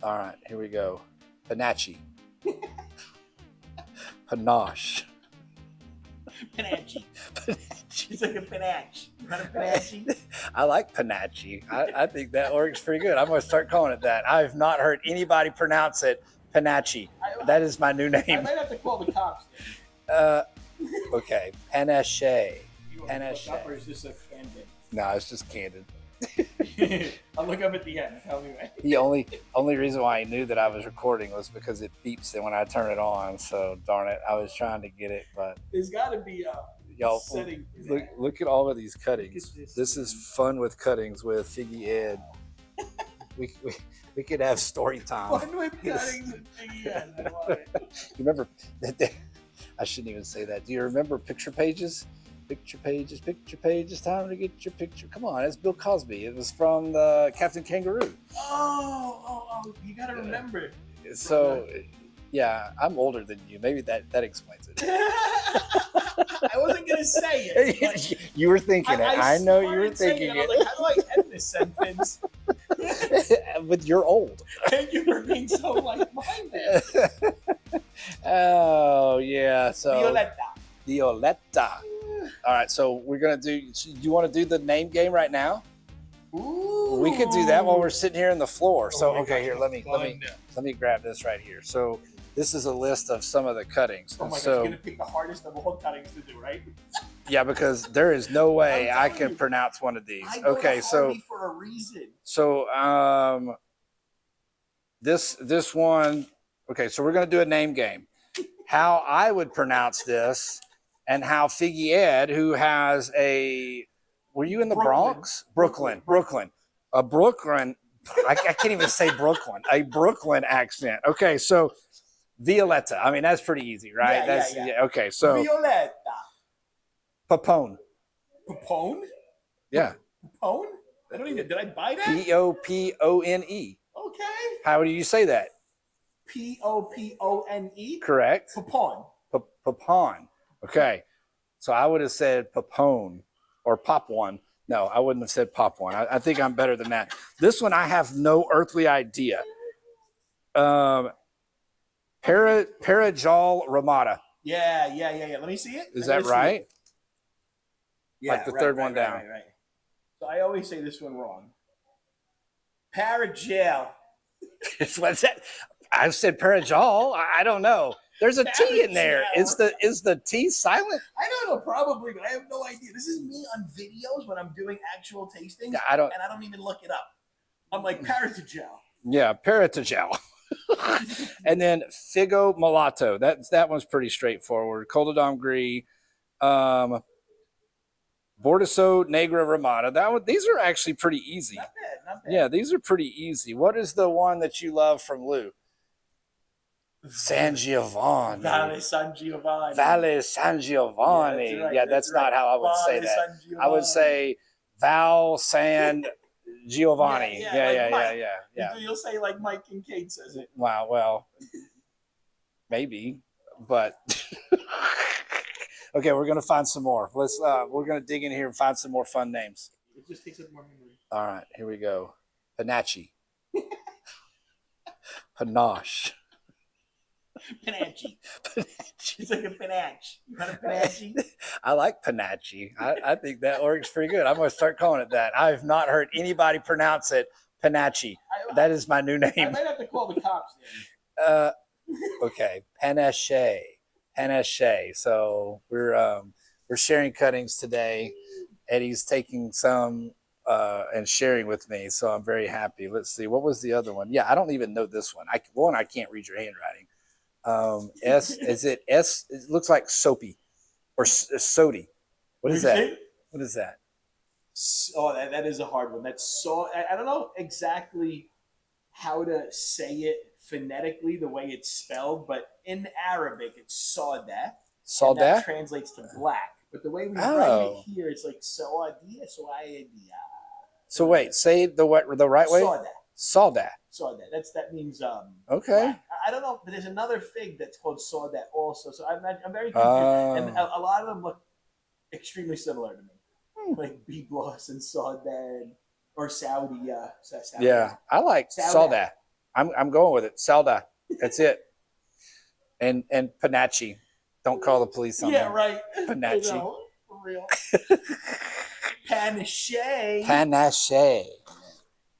All right, here we go. Panache. Panache. Panache. It's like a panache. You want a panache? I like panache. I think that works pretty good. I'm going to start calling it that. I've not heard anybody pronounce it panache. That is my new I name. might have to call the cops. Okay, panache. You want to look up, or is this a candid? No, it's just candid. I'll look up at the end. Tell me when. The only reason why I knew that I was recording was because it beeps when I turn it on. So darn it, I was trying to get it, but There's got to be a y'all setting. look at all of these cuttings. Look at this. This is fun with cuttings with Figgy Ed. we could have story time. Fun with cuttings and Figgy Ed. I love it. You remember that? I shouldn't even say that. Do you remember picture pages? Picture pages, time to get your picture. Come on, it's Bill Cosby. It was from the Captain Kangaroo. Oh, you gotta remember. So, yeah, I'm older than you. Maybe that explains it. I wasn't gonna say it. You were thinking it. I know you were thinking it. I was like, how do I end this sentence? But you're old. Thank you for being so like-minded. Oh, yeah. So Violetta. All right, so we're gonna do. You want to do the name game right now? Ooh. We could do that while we're sitting here on the floor. So okay, here, let me grab this right here. So this is a list of some of the cuttings. Oh my so, gosh, you're gonna pick the hardest of all cuttings to do, right? Yeah, because there is no way I can pronounce one of these. Okay, so for a reason. So this one. Okay, so we're gonna do a name game. How I would pronounce this. And how Figgy Ed, who has were you in the Bronx? Brooklyn. A Brooklyn, I can't even say Brooklyn, a Brooklyn accent. Okay, so Violetta. I mean, that's pretty easy, right? Yeah. Okay, so Violetta. Papone. Papone? Yeah. Papone? I don't even, did I buy that? Popone. Okay. How do you say that? Popone? Correct. Papone. Papone. Okay, so I would have said Papone or Pop One. No, I wouldn't have said Pop One. I think I'm better than that. This one I have no earthly idea. Parajal Ramada. Yeah. Let me see it. Is that right? Yeah, like the third one down. Right. So I always say this one wrong. Paragel. What's that? I've said Parajal. I don't know. There's a T in there. Is the T silent? I don't know, probably, but I have no idea. This is me on videos when I'm doing actual tastings, yeah, I don't even look it up. I'm like Paratagel. Yeah, Paratagel. And then Figo Mulatto. That one's pretty straightforward. Coldadom Gris, Bordeaux Negra Ramada. These are actually pretty easy. Not bad. Yeah, these are pretty easy. What is the one that you love from Lou? San Giovanni. Valle San Giovanni. Valle San Giovanni. Yeah, right, yeah that's not how I would say that. I would say Val San Giovanni. Yeah. You'll say like Mike Kincaid says it. Wow, well, maybe, but okay, we're gonna find some more. We're gonna dig in here and find some more fun names. It just takes up more memory. All right, here we go. Panache. Panache. Panache. It's like a panache. You want a panache? I like panache. I think that works pretty good. I'm going to start calling it that. I've not heard anybody pronounce it panache. That is my new name. I might have to call the cops. Okay, panache. So we're sharing cuttings today. Eddie's taking some and sharing with me, so I'm very happy. Let's see, what was the other one? Yeah, I don't even know this one. I can't read your handwriting. Is it S? It looks like soapy or sody. What is that? What is that? Oh, that is a hard one. That's so. I don't know exactly how to say it phonetically, the way it's spelled, but in Arabic it's Sauda. Sauda? That translates to black. But the way we write it here, it's like Saudia. So wait, say the right way. Sauda. Sauda. That means okay. I don't know, but there's another fig that's called Sauda also. So I'm very confused, and a lot of them look extremely similar to me, like Biblos and Sauda or Saudi. Yeah, I like Sauda. I'm going with it. Zelda. That's it. And Panache. Don't call the police on Yeah, me. right. Panache. I know, for real. Panache. Panache.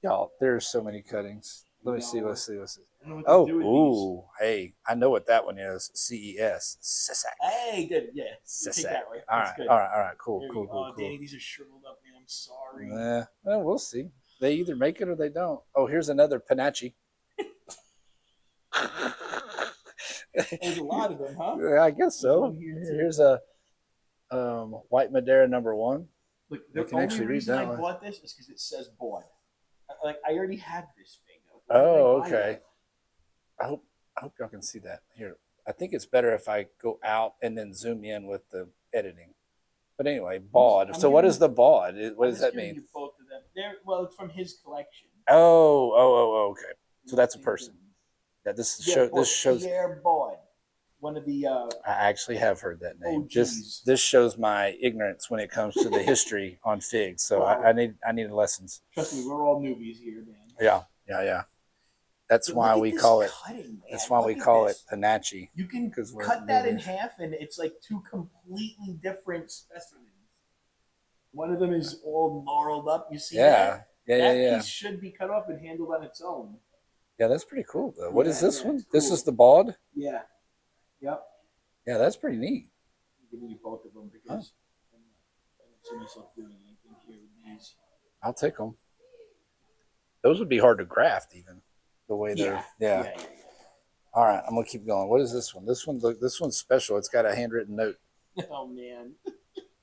Y'all, there's so many cuttings. Let me see. No. Let's see. I don't know what Oh, to do with ooh, hey, I know what that one is. CES. these. Hey, good. Yeah. You take that way. All That's right, good. all right. Cool. Oh, Danny, these are shriveled up, man. I'm sorry. Well, we'll see. They either make it or they don't. Oh, here's another Panache. There's a lot of them, huh? I guess so. Here's a white Madeira #1. Look, I the can only actually read reason that I one. bought this is because it says bought. Like, I already had this thing. Oh, okay. I hope y'all can see that here. I think it's better if I go out and then zoom in with the editing. But anyway, bod. So what is the bod? What does that mean? You both of them. Well, it's from his collection. Oh, okay. So that's a person. Yeah, this shows. Pierre Bod, one of the. I actually have heard that name. OGs. This shows my ignorance when it comes to the history on figs. So Wow. I need lessons. Trust me, we're all newbies here, man. Yeah. That's why we call it. That's why we call it Panache. You can cut that in half, and it's like two completely different specimens. One of them is all gnarled up. You see that? That piece should be cut off and handled on its own. Yeah, that's pretty cool, though. What is this one? Cool. This is the bod? Yeah. Yep. Yeah, that's pretty neat. I'm giving you both of them because I don't see myself doing anything here with these. I'll take them. Those would be hard to graft, even. The way they're... Yeah. All right, I'm going to keep going. What is this one? This one's special. It's got a handwritten note. Oh, man.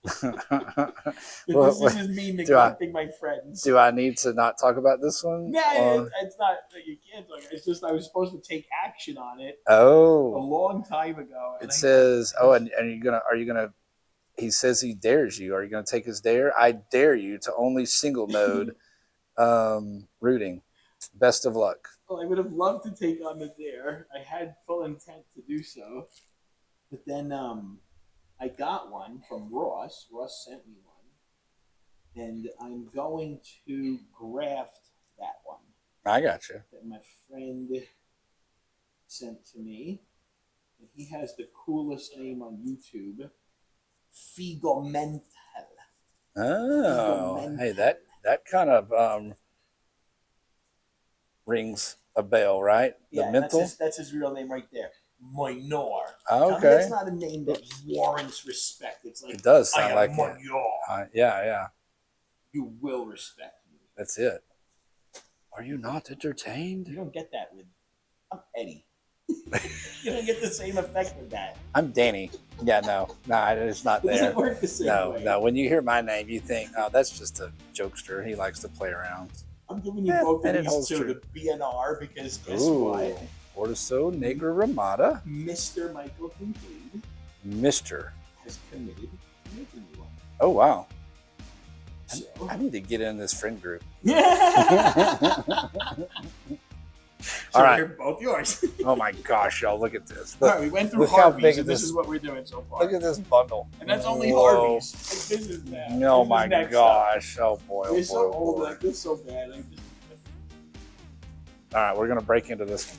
This is me neglecting my friends. Do I need to not talk about this one? Yeah, it's not that you can't talk. It's just I was supposed to take action on it. Oh, a long time ago. It says, and are you gonna? He says he dares you. Are you gonna take his dare? I dare you to only single mode rooting. Best of luck. Well, I would have loved to take on the dare. I had full intent to do so, but then I got one from Ross. Ross sent me one, and I'm going to graft that one. I got you. That my friend sent to me, and he has the coolest name on YouTube, Figomental. Oh, Figomental. Hey, that kind of rings a bell, right? Yeah, the mental. That's his real name right there. Minor. Okay. That's not a name that warrants respect. It's like it does sound like Minor. Yeah. You will respect me. That's it. Are you not entertained? You don't get that with I'm Eddie. You don't get the same effect with that. I'm Danny. Yeah, no, it's not there. It doesn't work the same way. No. When you hear my name, you think, oh, that's just a jokester. He likes to play around. I'm giving you both of these to the BNR because guess what? Orso Negra Ramada. Mr. Michael Kincaid. Mr. has committed to making you one. Oh, wow. So. I need to get in this friend group. So all right. They're both yours. Oh my gosh, y'all, look at this. All right, we went through Harvey's, and this is what we're doing so far. Look at this bundle. And that's only Harvey's. Like, this is that. Oh my gosh. Oh boy. They're so old. I feel so bad. All right, we're going to break into this one.